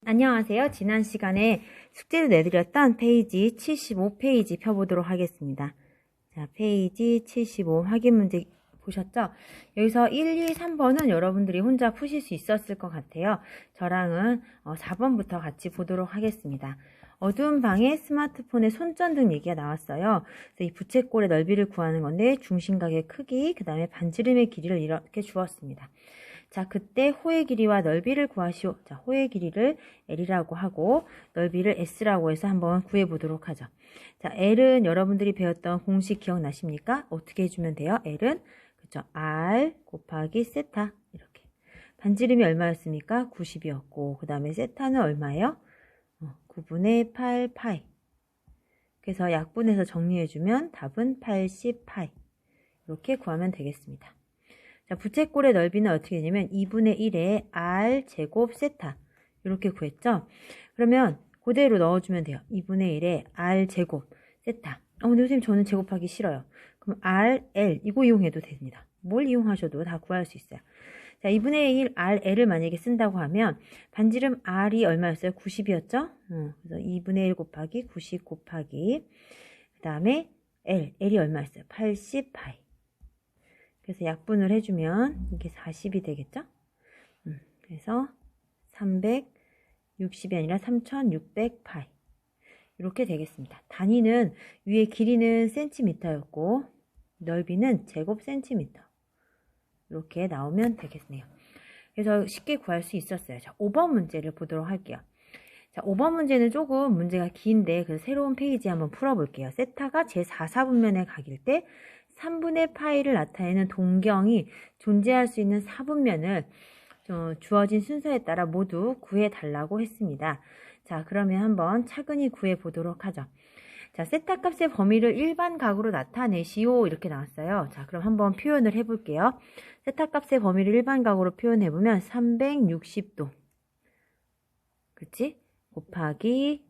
안녕하세요. 지난 시간에 숙제로 내드렸던 페이지 75페이지 펴보도록 하겠습니다. 자, 페이지 75 확인 문제 보셨죠? 여기서 1, 2, 3번은 여러분들이 혼자 푸실 수 있었을 것 같아요. 저랑은 4번부터 같이 보도록 하겠습니다. 어두운 방에 스마트폰의 손전등 얘기가 나왔어요. 그래서 이 부채꼴의 넓이를 구하는 건데 중심각의 크기, 그 다음에 반지름의 길이를 이렇게 주었습니다. 자, 그때 호의 길이와 넓이를 구하시오. 자, 호의 길이를 L이라고 하고 넓이를 S라고 해서 한번 구해보도록 하죠. 자, L은 여러분들이 배웠던 공식 기억나십니까? 어떻게 해주면 돼요? L은 그렇죠. R 곱하기 세타 이렇게. 반지름이 얼마였습니까? 90이었고 그 다음에 세타는 얼마예요? 9분의 8 파이. 그래서 약분해서 정리해주면 답은 80 파이. 이렇게 구하면 되겠습니다. 자, 부채꼴의 넓이는 어떻게 되냐면 2분의 1에 R 제곱 세타 이렇게 구했죠. 그러면 그대로 넣어주면 돼요. 2분의 1에 R 제곱 세타. 근데 선생님 저는 제곱하기 싫어요. 그럼 R, L 이거 이용해도 됩니다. 뭘 이용하셔도 다 구할 수 있어요. 자, 2분의 1 R, L을 만약에 쓴다고 하면 반지름 R이 얼마였어요? 90이었죠? 그래서 2분의 1 곱하기 90 곱하기 그 다음에 L이 얼마였어요? 80 파이. 그래서 약분을 해주면 이게 40이 되겠죠? 그래서 360이 아니라 3600 파이 이렇게 되겠습니다. 단위는 위에 길이는 센티미터였고 넓이는 제곱 센티미터 이렇게 나오면 되겠네요. 그래서 쉽게 구할 수 있었어요. 자, 5번 문제를 보도록 할게요. 자, 5번 문제는 조금 문제가 긴데 그래서 새로운 페이지 한번 풀어볼게요. 세타가 제4사분면의 각일 때 3분의 파이를 나타내는 동경이 존재할 수 있는 사분면을 주어진 순서에 따라 모두 구해달라고 했습니다. 자, 그러면 한번 차근히 구해보도록 하죠. 자, 세타 값의 범위를 일반각으로 나타내시오 이렇게 나왔어요. 자, 그럼 한번 표현을 해볼게요. 세타 값의 범위를 일반각으로 표현해보면 360도 그치? 곱하기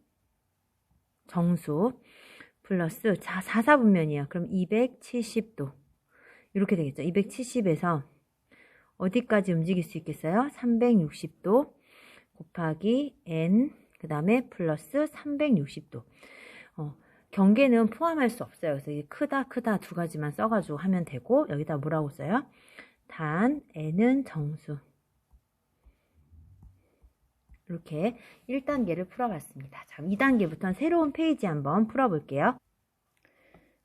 정수 플러스 자 4사분면이에요. 그럼 270도 이렇게 되겠죠. 270에서 어디까지 움직일 수 있겠어요? 360도 곱하기 n 그 다음에 플러스 360도 경계는 포함할 수 없어요. 그래서 이게 크다 두 가지만 써가지고 하면 되고 여기다 뭐라고 써요? 단 n은 정수 이렇게 1단계를 풀어봤습니다. 자, 2단계부터는 새로운 페이지 한번 풀어볼게요.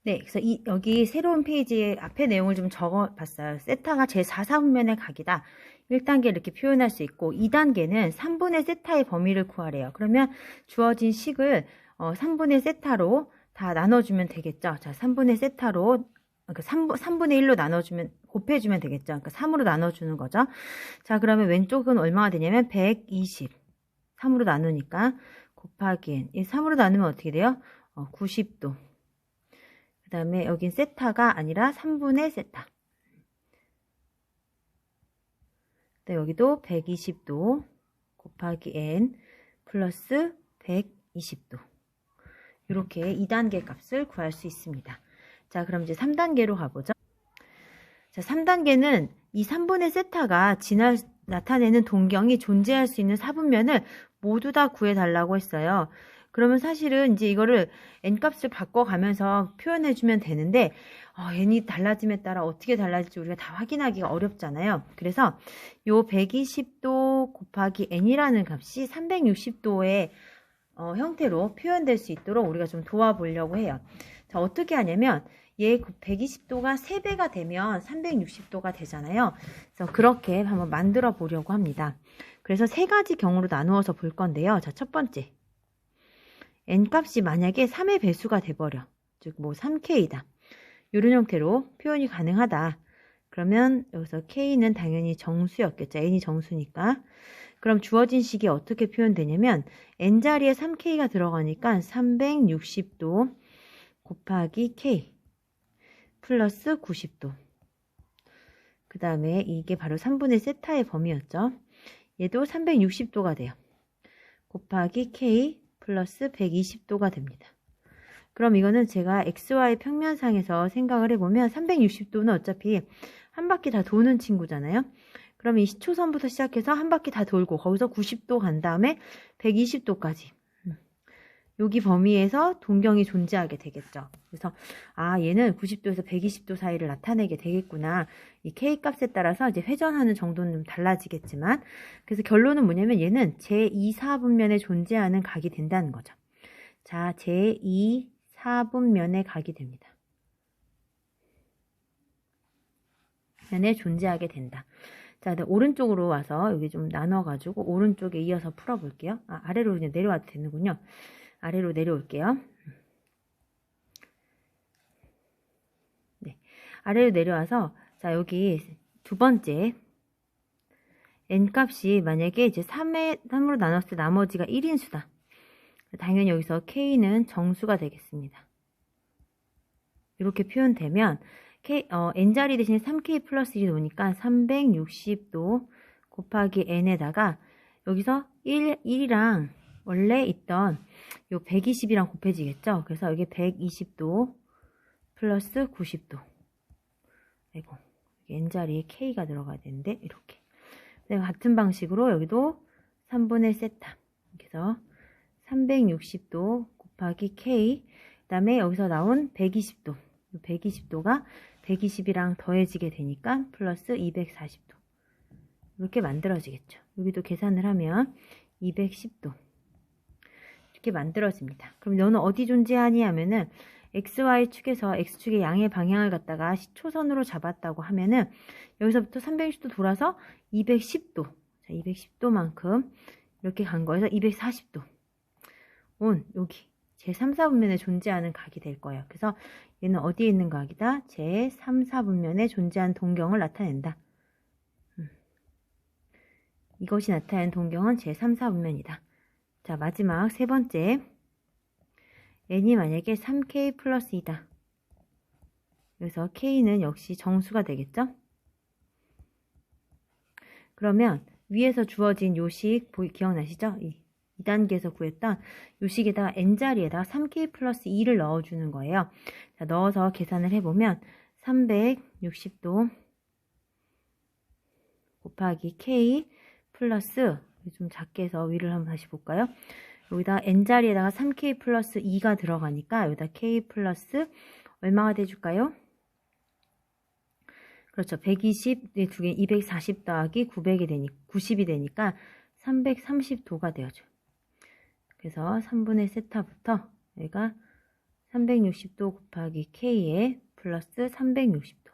네, 그래서 여기 새로운 페이지에 앞에 내용을 좀 적어봤어요. 세타가 제4사분면의 각이다. 1단계 이렇게 표현할 수 있고 2단계는 3분의 세타의 범위를 구하래요. 그러면 주어진 식을 3분의 세타로 다 나눠주면 되겠죠. 자, 3분의 세타로 3분의 1로 나눠주면 곱해주면 되겠죠. 그러니까 3으로 나눠주는 거죠. 자, 그러면 왼쪽은 얼마가 되냐면 120 3으로 나누니까 곱하기 n 이 3으로 나누면 어떻게 돼요? 90도 그 다음에 여긴 세타가 아니라 3분의 세타 네, 여기도 120도 곱하기 n 플러스 120도 이렇게 2단계 값을 구할 수 있습니다. 자, 그럼 이제 3단계로 가보죠. 자, 3단계는 이 3분의 세타가 나타내는 동경이 존재할 수 있는 사분면을 모두 다 구해달라고 했어요. 그러면 사실은 이제 이거를 n값을 바꿔가면서 표현해주면 되는데 n이 달라짐에 따라 어떻게 달라질지 우리가 다 확인하기가 어렵잖아요. 그래서 요 120도 곱하기 n이라는 값이 360도의 형태로 표현될 수 있도록 우리가 좀 도와보려고 해요. 자, 어떻게 하냐면 얘 120도가 3배가 되면 360도가 되잖아요. 그래서 그렇게 한번 만들어 보려고 합니다. 그래서 세 가지 경우로 나누어서 볼 건데요. 자, 첫 번째. n값이 만약에 3의 배수가 돼버려. 즉, 뭐 3k다. 이런 형태로 표현이 가능하다. 그러면 여기서 k는 당연히 정수였겠죠. n이 정수니까. 그럼 주어진 식이 어떻게 표현되냐면 n자리에 3k가 들어가니까 360도 곱하기 k 플러스 90도 그 다음에 이게 바로 3분의 세타의 범위였죠. 얘도 360도가 돼요. 곱하기 k 플러스 120도가 됩니다. 그럼 이거는 제가 XY 평면상에서 생각을 해보면 360도는 어차피 한 바퀴 다 도는 친구잖아요. 그러면 이 시초선부터 시작해서 한 바퀴 다 돌고 거기서 90도 간 다음에 120도까지 여기 범위에서 동경이 존재하게 되겠죠. 그래서 얘는 90도에서 120도 사이를 나타내게 되겠구나. 이 K 값에 따라서 이제 회전하는 정도는 좀 달라지겠지만, 그래서 결론은 뭐냐면 얘는 제2사분면에 존재하는 각이 된다는 거죠. 자, 제2사분면의 각이 됩니다. 면에 존재하게 된다. 자, 오른쪽으로 와서 여기 좀 나눠가지고 오른쪽에 이어서 풀어볼게요. 아래로 그냥 내려와도 되는군요. 아래로 내려올게요. 네, 아래로 내려와서 자 여기 두 번째 n값이 만약에 이제 3으로 나눴을 때 나머지가 1인수다. 당연히 여기서 k는 정수가 되겠습니다. 이렇게 표현되면 n자리 대신에 3k 플러스 1이 오니까 360도 곱하기 n에다가 여기서 1이랑 원래 있던 요 120이랑 곱해지겠죠? 그래서 여기 120도 플러스 90도. 아이고, n자리에 k가 들어가야 되는데, 이렇게. 같은 방식으로 여기도 3분의 세타. 그래서 360도 곱하기 k. 그 다음에 여기서 나온 120도. 120도가 120이랑 더해지게 되니까 플러스 240도. 이렇게 만들어지겠죠. 여기도 계산을 하면 210도. 이렇게 만들어집니다. 그럼 너는 어디 존재하니 하면은 XY축에서 X축의 양의 방향을 갖다가 시초선으로 잡았다고 하면은 여기서부터 360도 돌아서 210도. 자, 210도만큼 이렇게 간 거에서 240도. 여기 제3, 4분면에 존재하는 각이 될 거예요. 그래서 얘는 어디에 있는 각이다? 제3, 4분면에 존재하는 동경을 나타낸다. 이것이 나타낸 동경은 제3, 4분면이다. 자, 마지막 세 번째. n이 만약에 3k 플러스 2다. 그래서 k는 역시 정수가 되겠죠? 그러면 위에서 주어진 요식 기억나시죠? 2단계에서 구했던 요식에다가 n자리에다가 3k 플러스 2를 넣어주는 거예요. 자, 넣어서 계산을 해보면 360도 곱하기 k 플러스 좀 작게 해서 위를 한번 다시 볼까요? 여기다 n자리에다가 3k 플러스 2가 들어가니까 여기다 k 플러스 얼마가 돼줄까요? 그렇죠. 120, 두 개, 240 더하기 90이 되니까 330도가 되어줘요. 그래서 3분의 세타부터 여기가 360도 곱하기 k에 플러스 360도.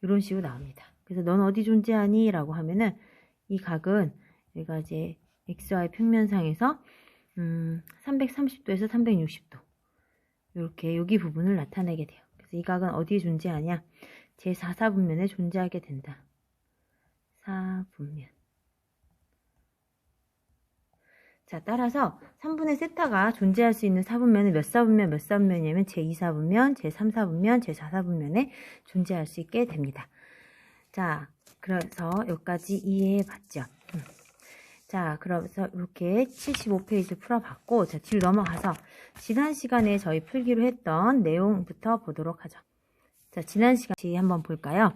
이런 식으로 나옵니다. 그래서 넌 어디 존재하니? 라고 하면은 이 각은 여기가 이제 XY 평면상에서 330도에서 360도 이렇게 여기 부분을 나타내게 돼요. 그래서 이 각은 어디에 존재하냐? 제4사분면에 존재하게 된다. 4분면. 자, 따라서 3분의 세타가 존재할 수 있는 사분면은 몇 사분면이냐면 제2사분면, 제3사분면, 제4사분면에 존재할 수 있게 됩니다. 자, 그래서 여기까지 이해해 봤죠? 자, 그래서 이렇게 75페이지를 풀어봤고, 자, 뒤로 넘어가서 지난 시간에 저희 풀기로 했던 내용부터 보도록 하죠. 자, 지난 시간 한번 볼까요?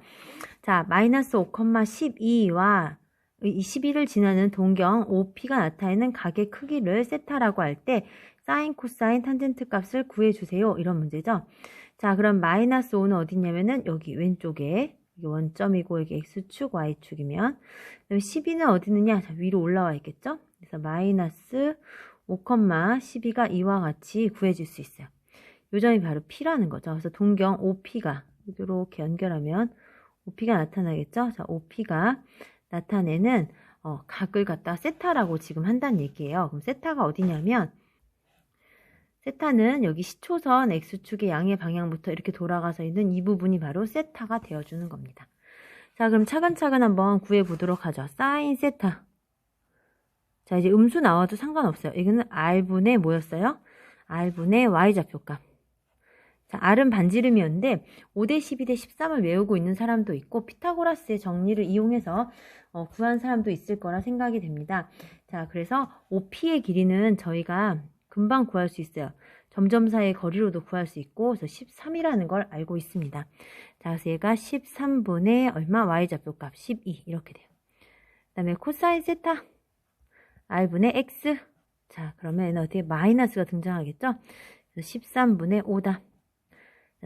자, 마이너스 5,12와 이 11을 지나는 동경 OP가 나타내는 각의 크기를 세타라고 할 때 사인, 코사인, 탄젠트 값을 구해주세요. 이런 문제죠. 자, 그럼 마이너스 5는 어디 있냐면은 여기 왼쪽에 이게 원점이고 여기 X축, Y축이면 그다음에 12는 어디 있느냐? 자, 위로 올라와 있겠죠? 그래서 마이너스 5,12가 이와 같이 구해질 수 있어요. 요 점이 바로 P라는 거죠. 그래서 동경 OP가 이렇게 연결하면 OP가 나타나겠죠? 자, OP가 나타내는 각을 갖다 세타라고 지금 한다는 얘기예요. 그럼 세타가 어디냐면 세타는 여기 시초선 X축의 양의 방향부터 이렇게 돌아가서 있는 이 부분이 바로 세타가 되어주는 겁니다. 자, 그럼 차근차근 한번 구해보도록 하죠. 사인 세타. 자, 이제 음수 나와도 상관없어요. 이거는 R분의 뭐였어요? R분의 Y좌표값. 자, R은 반지름이었는데 5대 12대 13을 외우고 있는 사람도 있고 피타고라스의 정리를 이용해서 구한 사람도 있을 거라 생각이 됩니다. 자, 그래서 OP의 길이는 저희가 금방 구할 수 있어요. 점점 사이의 거리로도 구할 수 있고, 그래서 13이라는 걸 알고 있습니다. 자, 그래서 얘가 13분의 얼마? y좌표값 12 이렇게 돼요. 그 다음에 코사인 세타 r분의 x. 자, 그러면 얘는 어떻게 마이너스가 등장하겠죠? 그래서 13분의 5다.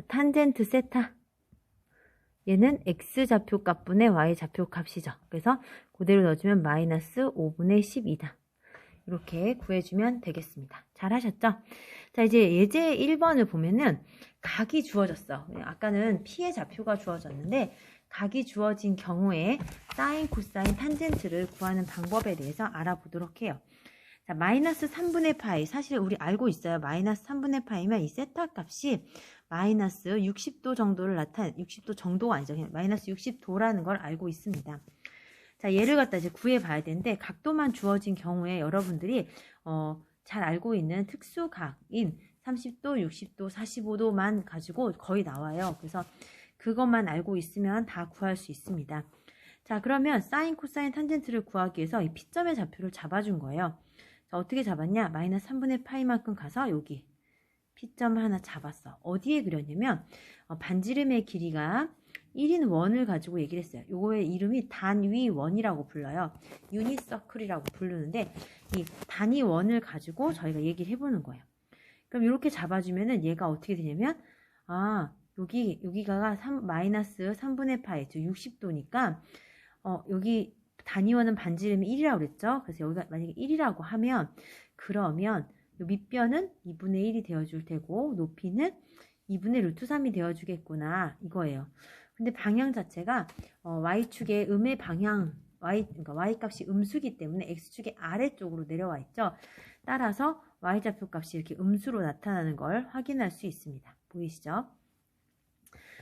탄젠트 세타 얘는 x좌표값분의 y좌표값이죠. 그래서 그대로 넣어주면 마이너스 5분의 12다. 이렇게 구해주면 되겠습니다. 잘 하셨죠? 자, 이제 예제 1번을 보면은 각이 주어졌어. 아까는 p의 좌표가 주어졌는데 각이 주어진 경우에 사인, 코사인, 탄젠트를 구하는 방법에 대해서 알아보도록 해요. 자, 마이너스 3분의 파이. 사실 우리 알고 있어요. 마이너스 3분의 파이면 이 세타 값이 마이너스 60도 정도를 60도 정도가 아니죠. 그냥 마이너스 60도라는 걸 알고 있습니다. 자, 얘를 갖다 이제 구해봐야 되는데, 각도만 주어진 경우에 여러분들이, 잘 알고 있는 특수각인 30도, 60도, 45도만 가지고 거의 나와요. 그래서 그것만 알고 있으면 다 구할 수 있습니다. 자, 그러면 사인, 코사인, 탄젠트를 구하기 위해서 이 P점의 좌표를 잡아준 거예요. 자, 어떻게 잡았냐? 마이너스 3분의 파이만큼 가서 여기 P점을 하나 잡았어. 어디에 그렸냐면 반지름의 길이가 1인 원을 가지고 얘기를 했어요. 요거의 이름이 단위 원이라고 불러요. 유니서클이라고 부르는데 이 단위 원을 가지고 저희가 얘기를 해보는 거예요. 그럼 이렇게 잡아주면은 얘가 어떻게 되냐면 여기가 마이너스 3분의 파이, 즉 60도니까 여기 단위원은 반지름이 1이라고 그랬죠. 그래서 여기가 만약에 1이라고 하면 그러면 요 밑변은 2분의 1이 되어줄 테고 높이는 2분의 루트 3이 되어주겠구나 이거예요. 근데 방향 자체가 y축의 음의 방향 그러니까 y값이 음수기 때문에 x축의 아래쪽으로 내려와 있죠. 따라서 y좌표 값이 이렇게 음수로 나타나는 걸 확인할 수 있습니다. 보이시죠?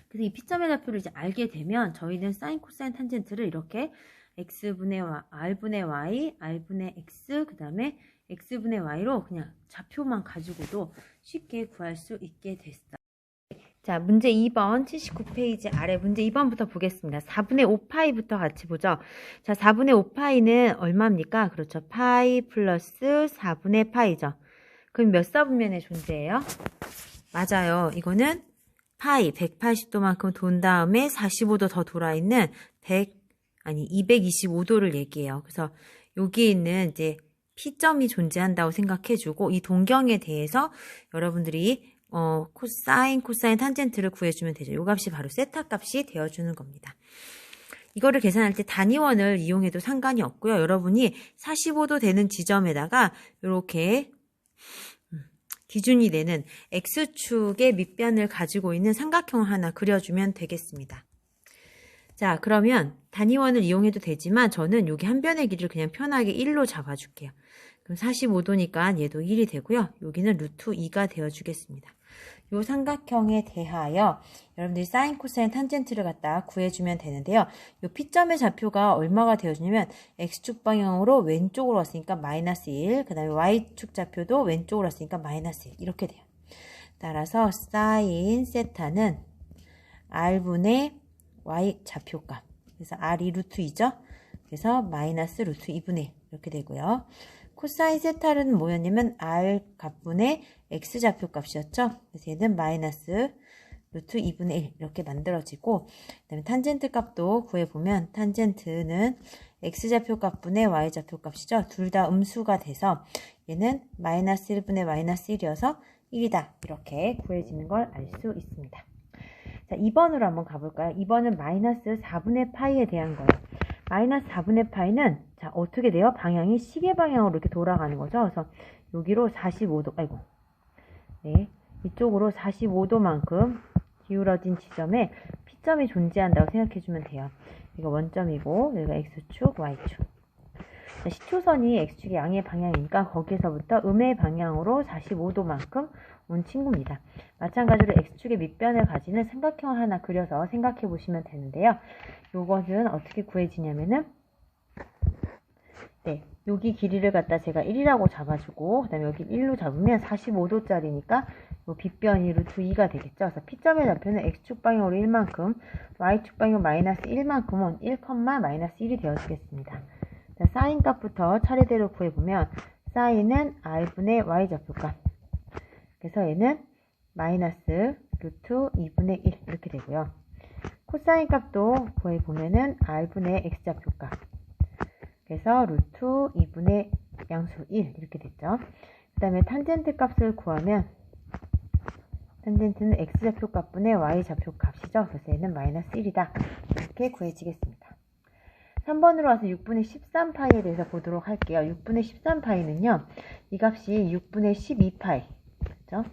그래서 이 P점의 좌표를 이제 알게 되면 저희는 사인, 코사인, 탄젠트를 이렇게 x분의 r분의 y, r분의 x, 그 다음에 x분의 y로 그냥 좌표만 가지고도 쉽게 구할 수 있게 됐어요. 자, 문제 2번 79페이지 아래 문제 2번부터 보겠습니다. 4분의 5파이부터 같이 보죠. 자, 4분의 5파이는 얼마입니까? 그렇죠. 파이 플러스 4분의 파이죠. 그럼 몇 사분면에 존재해요? 맞아요. 이거는 파이 180도만큼 돈 다음에 45도 더 돌아있는 225도를 얘기해요. 그래서 여기에 있는 이제 P점이 존재한다고 생각해주고 이 동경에 대해서 여러분들이 코사인, 탄젠트를 구해주면 되죠. 이 값이 바로 세타 값이 되어주는 겁니다. 이거를 계산할 때 단위원을 이용해도 상관이 없고요. 여러분이 45도 되는 지점에다가 이렇게 기준이 되는 X축의 밑변을 가지고 있는 삼각형 하나 그려주면 되겠습니다. 자, 그러면 단위원을 이용해도 되지만 저는 여기 한 변의 길이를 그냥 편하게 1로 잡아줄게요. 그럼 45도니까 얘도 1이 되고요. 여기는 루트 2가 되어주겠습니다. 이 삼각형에 대하여 여러분들이 사인, 코사인, 탄젠트를 갖다 구해주면 되는데요. 이 P점의 좌표가 얼마가 되어주냐면 X축 방향으로 왼쪽으로 왔으니까 마이너스 1, 그 다음에 Y축 좌표도 왼쪽으로 왔으니까 마이너스 1 이렇게 돼요. 따라서 사인 세타는 R분의 Y 좌표값. 그래서 R이 루트 2죠. 그래서 마이너스 루트 2분의 1 이렇게 되고요. 코사인 세타는 뭐였냐면 R 값분의 X 좌표 값이었죠. 그래서 얘는 마이너스 루트 2분의 1 이렇게 만들어지고 그 다음에 탄젠트 값도 구해보면 탄젠트는 X 좌표 값분의 Y 좌표 값이죠. 둘 다 음수가 돼서 얘는 마이너스 1분의 마이너스 1이어서 1이다. 이렇게 구해지는 걸 알 수 있습니다. 자, 2번으로 한번 가볼까요? 2번은 마이너스 4분의 파이에 대한 거예요. 마이너스 4분의 파이는 자, 어떻게 돼요? 방향이 시계 방향으로 이렇게 돌아가는 거죠. 그래서 여기로 45도, 네, 이쪽으로 45도만큼 기울어진 지점에 P점이 존재한다고 생각해주면 돼요. 이거 원점이고, 여기가 X축, Y축. 자, 시초선이 X축의 양의 방향이니까 거기에서부터 음의 방향으로 45도만큼 온 친구입니다. 마찬가지로 X축의 밑변을 가지는 삼각형을 하나 그려서 생각해 보시면 되는데요. 요것은 어떻게 구해지냐면은 네, 여기 길이를 갖다 제가 1이라고 잡아주고 그 다음에 여기 1로 잡으면 45도짜리니까 요 빗변이 루트 2가 되겠죠. 그래서 P점의 좌표는 X축 방향으로 1만큼 Y축 방향 마이너스 1만큼은 1, 마이너스 1이 되어주겠습니다. 자, 사인 값부터 차례대로 구해보면 사인은 R분의 Y 좌표값 그래서 얘는 마이너스 루트 2분의 1 이렇게 되고요. 코사인 값도 구해보면은 r분의 x좌표값. 그래서 루트 2분의 양수 1 이렇게 됐죠. 그 다음에 탄젠트 값을 구하면 탄젠트는 x좌표 값분의 y좌표 값이죠. 그래서 얘는 마이너스 1이다. 이렇게 구해지겠습니다. 3번으로 와서 6분의 13파이에 대해서 보도록 할게요. 6분의 13파이는요. 이 값이 6분의 12파이. 그죠?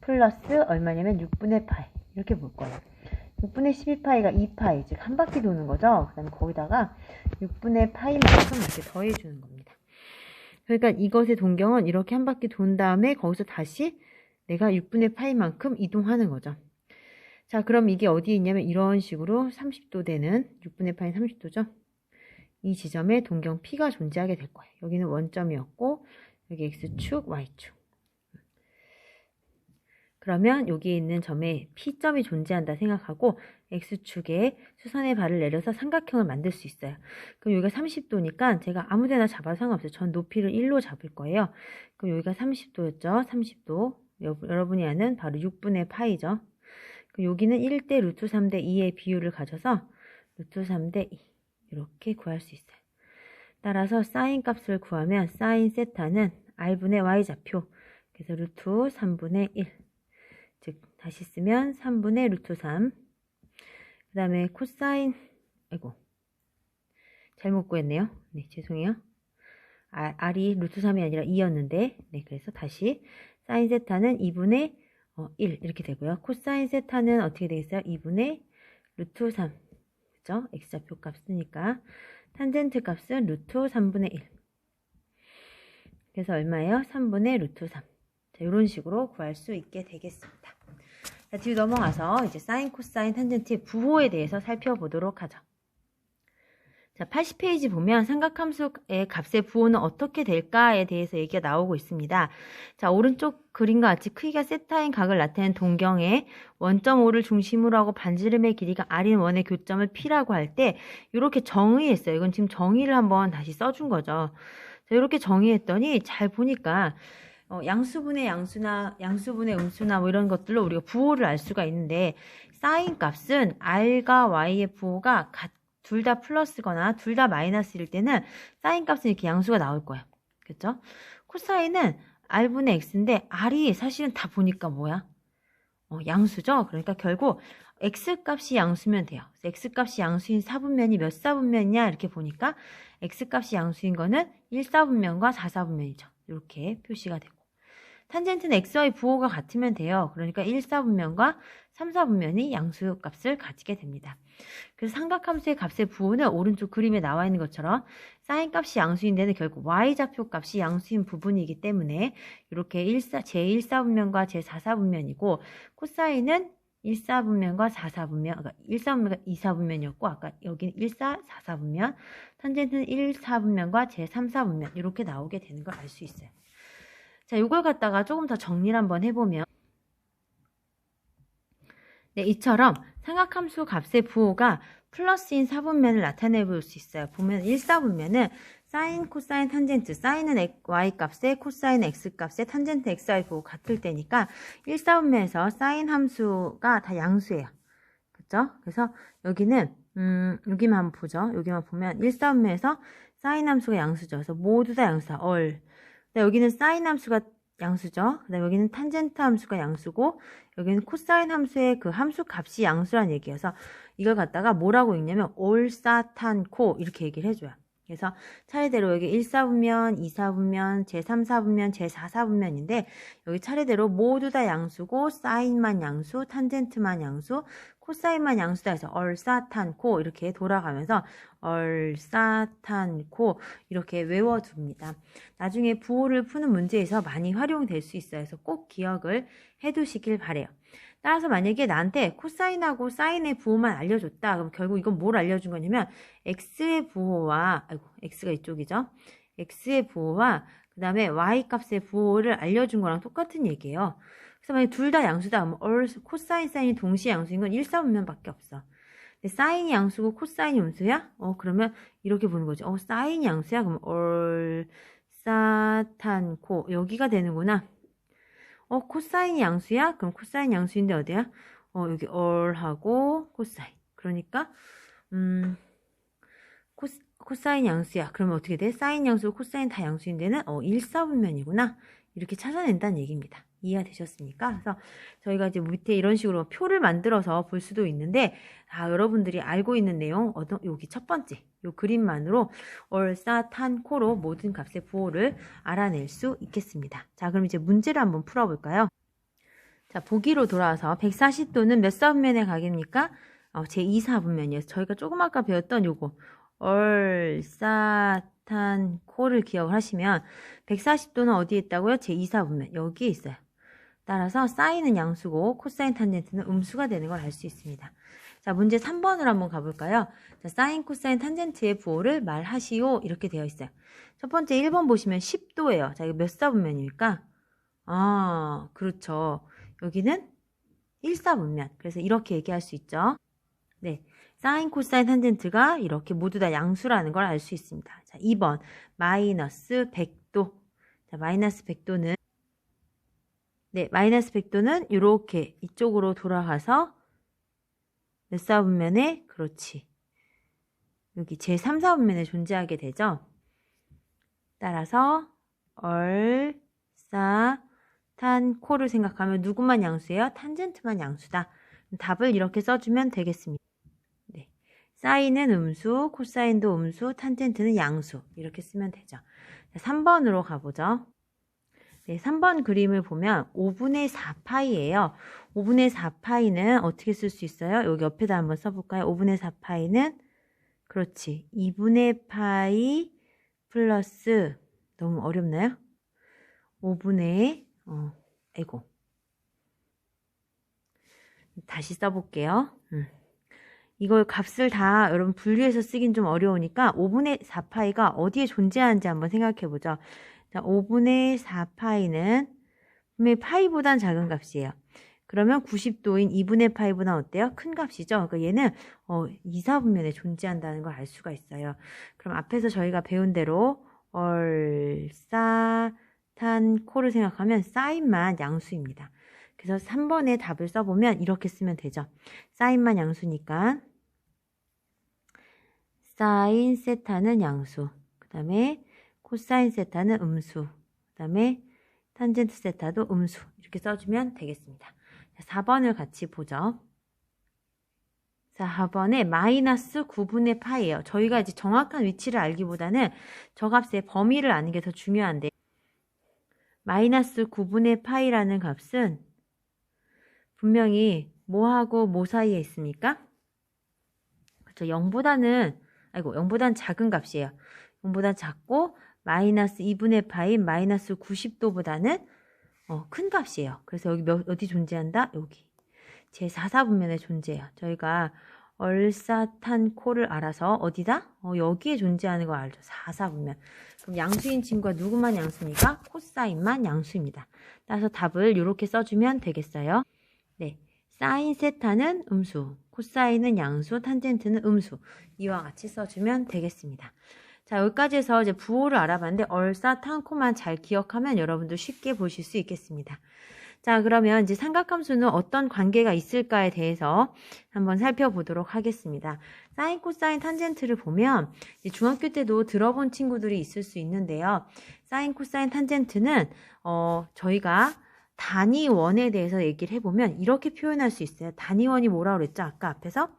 플러스 얼마냐면 6분의 파이. 이렇게 볼 거예요. 6분의 12파이가 2파이. 즉, 한 바퀴 도는 거죠. 그 다음에 거기다가 6분의 파이만큼 이렇게 더해주는 겁니다. 그러니까 이것의 동경은 이렇게 한 바퀴 돈 다음에 거기서 다시 내가 6분의 파이만큼 이동하는 거죠. 자, 그럼 이게 어디에 있냐면 이런 식으로 30도 되는 6분의 파이 30도죠. 이 지점에 동경 P가 존재하게 될 거예요. 여기는 원점이었고 여기 X축, Y축. 그러면 여기에 있는 점에 P점이 존재한다 생각하고 X축에 수선의 발을 내려서 삼각형을 만들 수 있어요. 그럼 여기가 30도니까 제가 아무 데나 잡아도 상관없어요. 전 높이를 1로 잡을 거예요. 그럼 여기가 30도였죠. 30도. 여러분이 아는 바로 6분의 파이죠. 그럼 여기는 1대 루트 3대 2의 비율을 가져서 루트 3대 2 이렇게 구할 수 있어요. 따라서 사인 값을 구하면 사인 세타는 r분의 y좌표. 그래서 루트 3분의 1. 즉 다시 쓰면 3분의 루트 3. 그 다음에 코사인, 아이고 잘못 구했네요. 네, 죄송해요. r이 루트 3이 아니라 2였는데 네, 그래서 다시 사인 세타는 2분의 1 이렇게 되고요. 코사인 세타는 어떻게 되겠어요? 2분의 루트 3. 그죠? x좌표 값 쓰니까 탄젠트 값은 루트 3분의 1. 그래서 얼마예요? 3분의 루트 3. 자, 이런 식으로 구할 수 있게 되겠습니다. 자, 뒤로 넘어가서 이제 사인, 코사인, 탄젠트의 부호에 대해서 살펴보도록 하죠. 자, 80페이지 보면 삼각함수의 값의 부호는 어떻게 될까에 대해서 얘기가 나오고 있습니다. 자, 오른쪽 그림과 같이 크기가 세타인 각을 나타낸 동경에 원점 O를 중심으로 하고 반지름의 길이가 R인 원의 교점을 P라고 할 때 이렇게 정의했어요. 이건 지금 정의를 한번 다시 써준 거죠. 자, 이렇게 정의했더니 잘 보니까 양수분의 양수나 양수분의 음수나 뭐 이런 것들로 우리가 부호를 알 수가 있는데 사인 값은 R과 Y의 부호가 둘 다 플러스거나 둘 다 마이너스일 때는 사인 값은 이렇게 양수가 나올 거예요. 그렇죠? 코사인은 R분의 X인데 R이 사실은 다 보니까 뭐야? 양수죠? 그러니까 결국 X값이 양수면 돼요. X값이 양수인 사분면이 몇 사분면이냐 이렇게 보니까 X값이 양수인 거는 1사분면과 4사분면이죠. 이렇게 표시가 되고 탄젠트는 xy 부호가 같으면 돼요. 그러니까 1사분면과 3사분면이 양수값을 가지게 됩니다. 그래서 삼각함수의 값의 부호는 오른쪽 그림에 나와 있는 것처럼 사인 값이 양수인 데는 결국 y좌표 값이 양수인 부분이기 때문에 이렇게 제1사분면과 제4사분면이고 코사인은 1사분면과 4사분면, 그러니까 1사분면과 2사분면이었고 아까 여기는 1사, 4사분면, 탄젠트는 1사분면과 제3사분면 이렇게 나오게 되는 걸 알 수 있어요. 자, 이걸 갖다가 조금 더 정리를 한번 해보면 네, 이처럼 삼각함수 값의 부호가 플러스인 사분면을 나타내 볼 수 있어요. 보면 1사분면은 사인, 코사인, 탄젠트, 사인은 y값에 코사인은 x값에 탄젠트 xy 부호 같을 때니까 1사분면에서 사인 함수가 다 양수예요. 그쵸? 그래서 여기는 여기만 한번 보죠. 여기만 보면 1사분면에서 사인 함수가 양수죠. 그래서 모두 다 양수다. 여기는 사인 함수가 양수죠. 그 다음에 여기는 탄젠트 함수가 양수고 여기는 코사인 함수의 그 함수 값이 양수란 얘기여서 이걸 갖다가 뭐라고 읽냐면 올사탄코 이렇게 얘기를 해줘요. 그래서 차례대로 여기 1사분면, 2사분면, 제3사분면, 제4사분면인데 여기 차례대로 모두 다 양수고 사인만 양수, 탄젠트만 양수, 코사인만 양수다 해서 얼사탄코 이렇게 돌아가면서 얼사탄코 이렇게 외워둡니다. 나중에 부호를 푸는 문제에서 많이 활용될 수 있어요. 그래서 꼭 기억을 해두시길 바래요. 따라서 만약에 나한테 코사인하고 사인의 부호만 알려줬다. 그럼 결국 이건 뭘 알려준 거냐면 x의 부호와 x가 이쪽이죠. x의 부호와 그 다음에 y값의 부호를 알려준 거랑 똑같은 얘기예요. 그래서 만약에 둘 다 양수다. 그럼 코사인, 사인이 동시에 양수인 건 1사분면밖에 없어. 근데 사인이 양수고 코사인이 음수야? 그러면 이렇게 보는 거죠. 사인이 양수야? 그럼 얼사탄코 여기가 되는구나. 코사인이 양수야? 그럼 코사인 양수인데 어디야? 여기 얼하고 코사인. 그러니까 코사인 양수야. 그러면 어떻게 돼? 사인 양수, 코사인 다 양수인 데는 1, 4분면이구나. 이렇게 찾아낸다는 얘기입니다. 이해가 되셨습니까? 그래서 저희가 이제 밑에 이런 식으로 표를 만들어서 볼 수도 있는데, 여러분들이 알고 있는 내용, 여기 첫 번째, 요 그림만으로 얼싸, 탄, 코로 모든 값의 부호를 알아낼 수 있겠습니다. 자, 그럼 이제 문제를 한번 풀어볼까요? 자, 보기로 돌아와서 140도는 몇 사분면의 각입니까? 제 2사분면이어서 저희가 조금 아까 배웠던 요거 얼싸탄 코를 기억을 하시면 140도는 어디에 있다고요? 제 2사분면 여기에 있어요. 따라서 사인은 양수고 코사인 탄젠트는 음수가 되는 걸 알 수 있습니다. 자, 문제 3번으로 한번 가볼까요? 자, 사인 코사인 탄젠트의 부호를 말하시오 이렇게 되어 있어요. 첫 번째 1번 보시면 10도예요. 자, 이거 몇 사분면입니까? 그렇죠. 여기는 1사분면. 그래서 이렇게 얘기할 수 있죠. 네. 사인, 코사인, 탄젠트가 이렇게 모두 다 양수라는 걸 알 수 있습니다. 자, 2번. 마이너스 100도. 자, 마이너스 100도는 마이너스 100도는 이렇게 이쪽으로 돌아가서 몇 사분면에? 그렇지. 여기 제3사분면에 존재하게 되죠. 따라서 탄, 코를 생각하면 누구만 양수예요? 탄젠트만 양수다. 답을 이렇게 써주면 되겠습니다. 네. 사인은 음수, 코사인도 음수, 탄젠트는 양수. 이렇게 쓰면 되죠. 자, 3번으로 가보죠. 네, 3번 그림을 보면 5분의 4파이예요. 5분의 4파이는 어떻게 쓸 수 있어요? 여기 옆에다 한번 써볼까요? 5분의 4파이는 그렇지. 2분의 파이 플러스 너무 어렵나요? 5분의 다시 써볼게요. 이걸 값을 다 여러분 분리해서 쓰긴 좀 어려우니까 5분의 4파이가 어디에 존재하는지 한번 생각해보죠. 자, 5분의 4파이는 분명히 파이보단 작은 값이에요. 그러면 90도인 2분의 파이보다 어때요? 큰 값이죠. 그러니까 얘는 2, 4분면에 존재한다는 걸 알 수가 있어요. 그럼 앞에서 저희가 배운 대로 탄, 코를 생각하면 사인만 양수입니다. 그래서 3번에 답을 써보면 이렇게 쓰면 되죠. 사인만 양수니까 사인 세타는 양수, 그 다음에 코사인 세타는 음수, 그 다음에 탄젠트 세타도 음수 이렇게 써주면 되겠습니다. 자, 4번을 같이 보죠. 자, 4번에 마이너스 9분의 파이예요. 저희가 이제 정확한 위치를 알기보다는 저 값의 범위를 아는 게 더 중요한데 마이너스 9분의 파이라는 값은 분명히 뭐하고 뭐 사이에 있습니까? 그렇죠. 0보다는 작은 값이에요. 0보다 작고 마이너스 2분의 파이 마이너스 90도보다는 큰 값이에요. 그래서 여기 어디 존재한다? 여기 제4사분면에 존재해요. 저희가 얼싸탄 코를 알아서 어디다? 여기에 존재하는 걸 알죠. 4사분면. 그럼 양수인 친구가 누구만 양수니까? 코사인만 양수입니다. 따라서 답을 이렇게 써주면 되겠어요. 네, 사인 세타는 음수, 코사인은 양수, 탄젠트는 음수. 이와 같이 써주면 되겠습니다. 자, 여기까지 해서 이제 부호를 알아봤는데 얼싸탄 코만 잘 기억하면 여러분도 쉽게 보실 수 있겠습니다. 자, 그러면 이제 삼각함수는 어떤 관계가 있을까에 대해서 한번 살펴보도록 하겠습니다. 사인, 코사인, 탄젠트를 보면 이제 중학교 때도 들어본 친구들이 있을 수 있는데요. 사인, 코사인, 탄젠트는 저희가 단위원에 대해서 얘기를 해보면 이렇게 표현할 수 있어요. 단위원이 뭐라고 그랬죠? 아까 앞에서?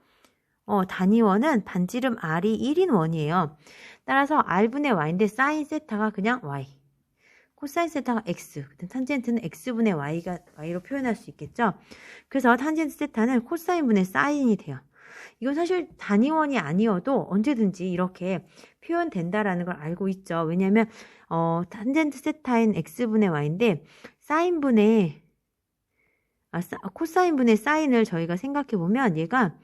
단위원은 반지름 R이 1인 원이에요. 따라서 R분의 Y인데 사인 세타가 그냥 Y. 코사인 세타가 X. 탄젠트는 X분의 Y로 표현할 수 있겠죠? 그래서 탄젠트 세타는 코사인분의 사인이 돼요. 이건 사실 단위원이 아니어도 언제든지 이렇게 표현된다라는 걸 알고 있죠. 왜냐하면 탄젠트 세타인 X분의 Y인데 코사인분의 사인을 저희가 생각해보면 얘가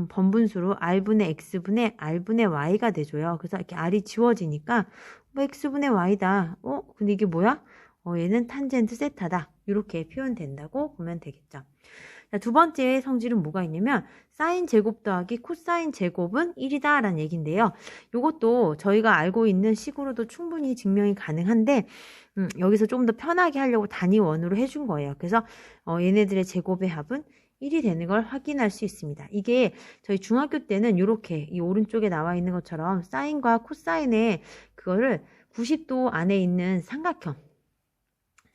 번분수로 R분의 X분의 R분의 Y가 돼줘요. 그래서 이렇게 R이 지워지니까 X분의 Y다. 근데 이게 뭐야? 얘는 탄젠트 세타다. 이렇게 표현된다고 보면 되겠죠. 자, 두 번째 성질은 뭐가 있냐면 사인 제곱 더하기 코사인 제곱은 1이다 라는 얘기인데요. 이것도 저희가 알고 있는 식으로도 충분히 증명이 가능한데 여기서 조금 더 편하게 하려고 단위원으로 해준 거예요. 그래서 얘네들의 제곱의 합은 1이 되는 걸 확인할 수 있습니다. 이게 저희 중학교 때는 이렇게 이 오른쪽에 나와 있는 것처럼 사인과 코사인의 그거를 90도 안에 있는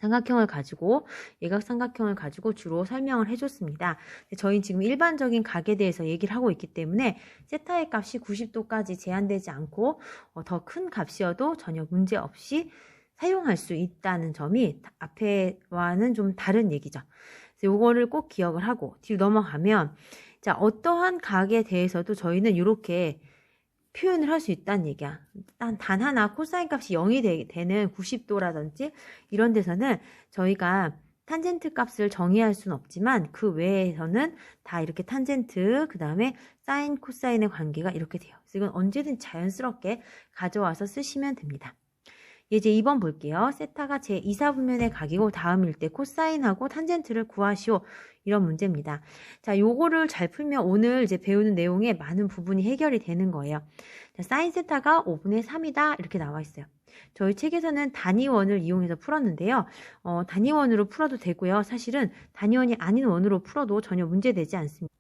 삼각형을 가지고 예각삼각형을 가지고 주로 설명을 해줬습니다. 저희는 지금 일반적인 각에 대해서 얘기를 하고 있기 때문에 세타의 값이 90도까지 제한되지 않고 더 큰 값이어도 전혀 문제 없이 사용할 수 있다는 점이 앞에와는 좀 다른 얘기죠. 그래서 이거를 꼭 기억을 하고 뒤로 넘어가면 자, 어떠한 각에 대해서도 저희는 이렇게 표현을 할 수 있다는 얘기야. 단 하나 코사인 값이 0이 되는 90도라든지 이런 데서는 저희가 탄젠트 값을 정의할 수는 없지만 그 외에서는 다 이렇게 탄젠트 그 다음에 사인 코사인의 관계가 이렇게 돼요. 그래서 이건 언제든 자연스럽게 가져와서 쓰시면 됩니다. 이제 2번 볼게요. 세타가 제 2사분면의 각이고 다음일 때 코사인하고 탄젠트를 구하시오. 이런 문제입니다. 자, 요거를 잘 풀면 오늘 이제 배우는 내용의 많은 부분이 해결이 되는 거예요. 자, 사인 세타가 5분의 3이다. 이렇게 나와 있어요. 저희 책에서는 단위원을 이용해서 풀었는데요. 단위원으로 풀어도 되고요. 사실은 단위원이 아닌 원으로 풀어도 전혀 문제되지 않습니다.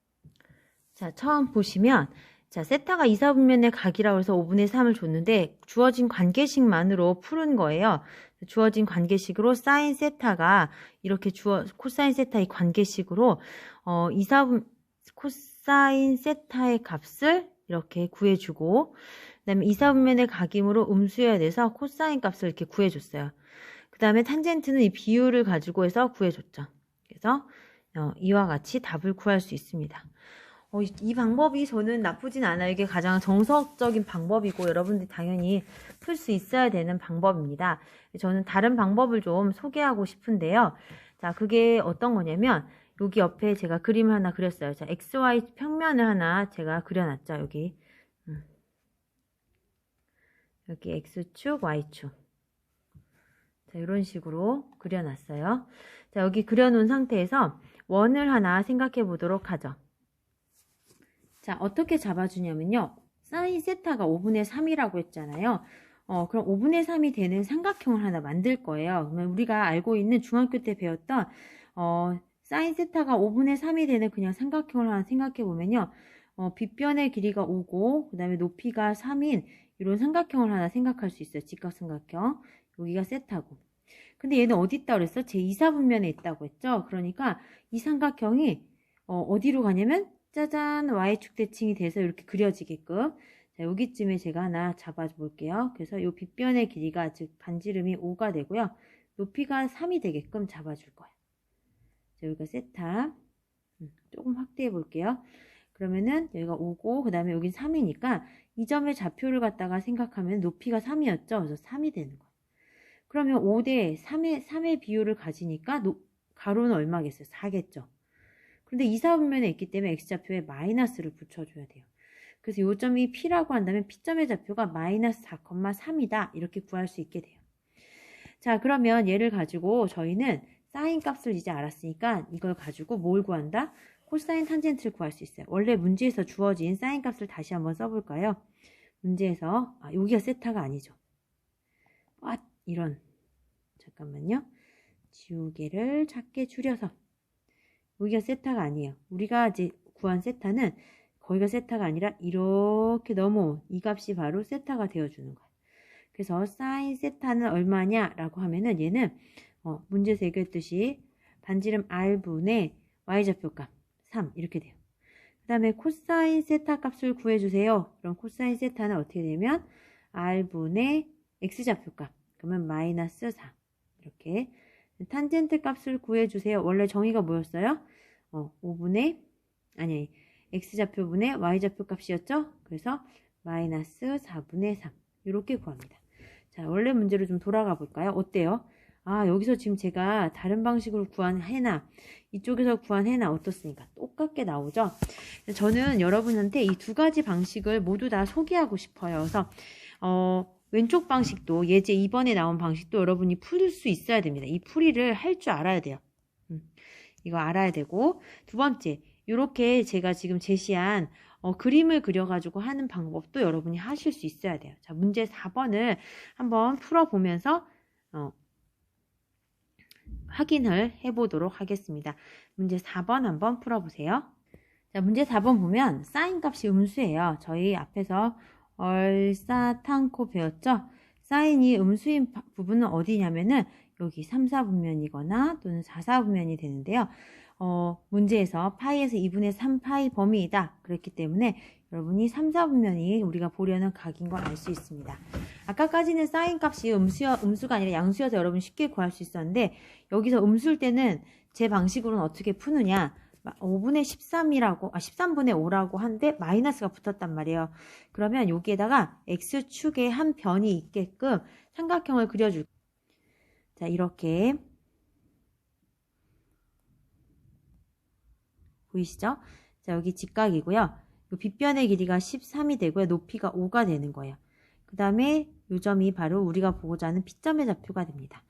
자, 처음 보시면 자, 세타가 2사분면의 각이라고 해서 5분의 3을 줬는데 주어진 관계식만으로 푸는 거예요. 주어진 관계식으로 사인 세타가 이렇게 코사인 세타의 관계식으로 코사인 세타의 값을 이렇게 구해주고 그 다음에 2사분면의 각이므로 음수여야 돼서 코사인 값을 이렇게 구해줬어요. 그 다음에 탄젠트는 이 비율을 가지고 해서 구해줬죠. 그래서 이와 같이 답을 구할 수 있습니다. 이 방법이 저는 나쁘진 않아요. 이게 가장 정석적인 방법이고 여러분들이 당연히 풀 수 있어야 되는 방법입니다. 저는 다른 방법을 좀 소개하고 싶은데요. 자, 그게 어떤 거냐면 여기 옆에 제가 그림을 하나 그렸어요. 자, XY 평면을 하나 제가 그려놨죠. 여기 X축, Y축. 자, 이런 식으로 그려놨어요. 자, 여기 그려놓은 상태에서 원을 하나 생각해 보도록 하죠. 자, 어떻게 잡아주냐면요. 사인 세타가 5분의 3이라고 했잖아요. 그럼 5분의 3이 되는 삼각형을 하나 만들 거예요. 그러면 우리가 알고 있는 중학교 때 배웠던 사인 세타가 5분의 3이 되는 그냥 삼각형을 하나 생각해 보면요. 빗변의 길이가 5고 그 다음에 높이가 3인 이런 삼각형을 하나 생각할 수 있어요. 직각삼각형. 여기가 세타고. 근데 얘는 어디 있다고 그랬어? 제 2사분면에 있다고 했죠. 그러니까 이 삼각형이 어디로 가냐면 짜잔 Y축 대칭이 돼서 이렇게 그려지게끔 자, 여기쯤에 제가 하나 잡아볼게요. 그래서 이 빗변의 길이가 즉 반지름이 5가 되고요. 높이가 3이 되게끔 잡아줄 거예요. 자, 여기가 세타 조금 확대해 볼게요. 그러면은 여기가 5고 그 다음에 여긴 3이니까 이 점의 좌표를 갖다가 생각하면 높이가 3이었죠. 그래서 3이 되는 거예요. 그러면 5대 3의 비율을 가지니까 가로는 얼마겠어요? 4겠죠. 그런데 2사분면에 있기 때문에 x좌표에 마이너스를 붙여줘야 돼요. 그래서 이 점이 P라고 한다면 P점의 좌표가 마이너스 4,3이다. 이렇게 구할 수 있게 돼요. 자, 그러면 얘를 가지고 저희는 사인 값을 이제 알았으니까 이걸 가지고 뭘 구한다? 코사인 탄젠트를 구할 수 있어요. 원래 문제에서 주어진 사인 값을 다시 한번 써볼까요? 문제에서 여기가 세타가 아니죠. 이런 잠깐만요. 지우개를 작게 줄여서 여기가 세타가 아니에요. 우리가 이제 구한 세타는 거기가 세타가 아니라 이렇게 넘어온 이 값이 바로 세타가 되어주는 거예요. 그래서 사인 세타는 얼마냐라고 하면은 얘는 문제에서 얘기했듯이 반지름 R분의 Y좌표값 3 이렇게 돼요. 그 다음에 코사인 세타 값을 구해주세요. 그럼 코사인 세타는 어떻게 되면 R분의 X좌표값 그러면 마이너스 4 이렇게 탄젠트 값을 구해주세요. 원래 정의가 뭐였어요? X좌표분의 Y좌표 값이었죠? 그래서 마이너스 4분의 3 이렇게 구합니다. 자, 원래 문제로 좀 돌아가 볼까요? 어때요? 여기서 지금 제가 다른 방식으로 구한 해나 이쪽에서 구한 해나 어떻습니까? 똑같게 나오죠? 저는 여러분한테 이 두 가지 방식을 모두 다 소개하고 싶어요. 그래서 왼쪽 방식도 예제 2번에 나온 방식도 여러분이 풀 수 있어야 됩니다. 이 풀이를 할 줄 알아야 돼요. 이거 알아야 되고, 두 번째, 이렇게 제가 지금 제시한 그림을 그려가지고 하는 방법도 여러분이 하실 수 있어야 돼요. 자, 문제 4번을 한번 풀어보면서 확인을 해보도록 하겠습니다. 문제 4번 한번 풀어보세요. 자, 문제 4번 보면 사인 값이 음수예요. 저희 앞에서 얼싸탕코 배웠죠? 사인이 음수인 부분은 어디냐면은 여기 3, 4분면이거나 또는 4, 4분면이 되는데요. 문제에서 파이에서 2분의 3파이 범위이다. 그렇기 때문에 여러분이 3, 4분면이 우리가 보려는 각인 걸 알 수 있습니다. 아까까지는 사인 값이 음수가 아니라 양수여서 여러분 쉽게 구할 수 있었는데 여기서 음수일 때는 제 방식으로는 어떻게 푸느냐. 5분의 13이라고, 13분의 5라고 하는데 마이너스가 붙었단 말이에요. 그러면 여기에다가 X축에 한 변이 있게끔 삼각형을 그려줄 거예요. 자, 이렇게 보이시죠? 자, 여기 직각이고요. 이 빗변의 길이가 13이 되고요. 높이가 5가 되는 거예요. 그 다음에 이 점이 바로 우리가 보고자 하는 P점의 좌표가 됩니다.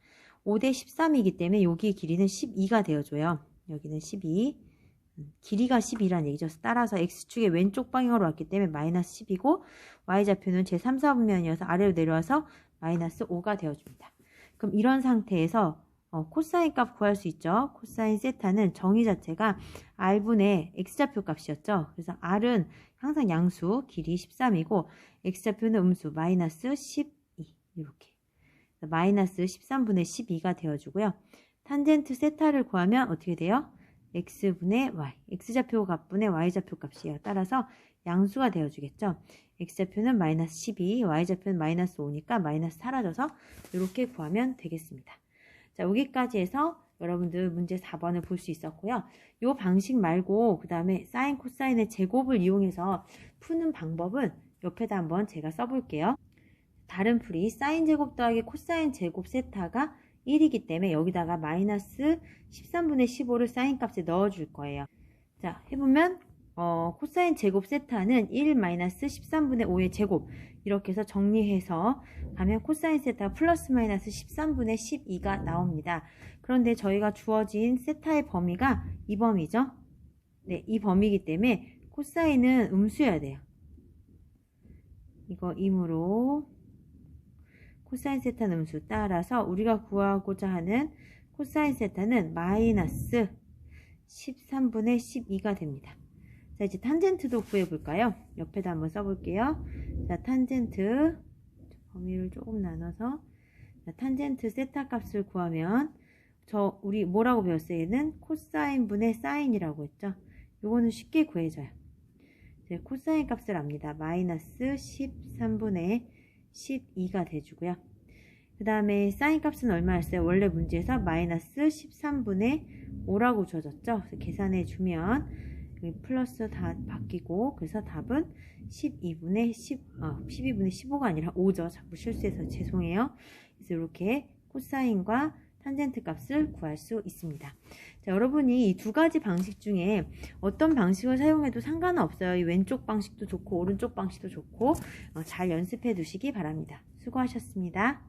5대 13이기 때문에 여기 길이는 12가 되어줘요. 여기는 12. 길이가 12라는 얘기죠. 따라서 X축의 왼쪽 방향으로 왔기 때문에 마이너스 10이고 Y좌표는 제 3, 4분면이어서 아래로 내려와서 마이너스 5가 되어줍니다. 그럼 이런 상태에서 코사인 값 구할 수 있죠. 코사인 세타는 정의 자체가 R분의 X좌표 값이었죠. 그래서 R은 항상 양수, 길이 13이고 X좌표는 음수, 마이너스 12 이렇게 마이너스 13분의 12가 되어주고요. 탄젠트 세타를 구하면 어떻게 돼요? X분의 Y, X좌표 값분의 Y좌표 값이에요. 따라서 양수가 되어주겠죠. X좌표는 마이너스 12, Y좌표는 마이너스 5니까 마이너스 사라져서 이렇게 구하면 되겠습니다. 자, 여기까지 해서 여러분들 문제 4번을 볼 수 있었고요. 이 방식 말고 그 다음에 사인, 코사인의 제곱을 이용해서 푸는 방법은 옆에다 한번 제가 써볼게요. 다른 풀이 사인 제곱 더하기 코사인 제곱 세타가 1이기 때문에 여기다가 마이너스 13분의 15를 사인 값에 넣어줄 거예요. 자, 해보면 코사인 제곱 세타는 1 마이너스 13분의 5의 제곱 이렇게 해서 정리해서 가면 코사인 세타 플러스 마이너스 13분의 12가 나옵니다. 그런데 저희가 주어진 세타의 범위가 이 범위죠. 네, 이 범위이기 때문에 코사인은 음수여야 돼요. 이거 임으로 코사인 세타는 음수 따라서 우리가 구하고자 하는 코사인 세타는 마이너스 13분의 12가 됩니다. 자, 이제 탄젠트도 구해볼까요? 옆에다 한번 써볼게요. 자, 탄젠트 범위를 조금 나눠서 자, 탄젠트 세타 값을 구하면 우리 뭐라고 배웠어요? 얘는 코사인 분의 사인이라고 했죠. 요거는 쉽게 구해져요. 자, 코사인 값을 압니다. 마이너스 13분의 12가 돼주고요. 그 다음에 사인 값은 얼마였어요? 원래 문제에서 마이너스 13분의 5라고 주어졌죠. 그래서 계산해 주면 플러스 다 바뀌고 그래서 답은 12분의 15가 아니라 5죠. 자꾸 실수해서 죄송해요. 그래서 이렇게 코사인과 탄젠트 값을 구할 수 있습니다. 자, 여러분이 이 두 가지 방식 중에 어떤 방식을 사용해도 상관은 없어요. 이 왼쪽 방식도 좋고 오른쪽 방식도 좋고 잘 연습해 두시기 바랍니다. 수고하셨습니다.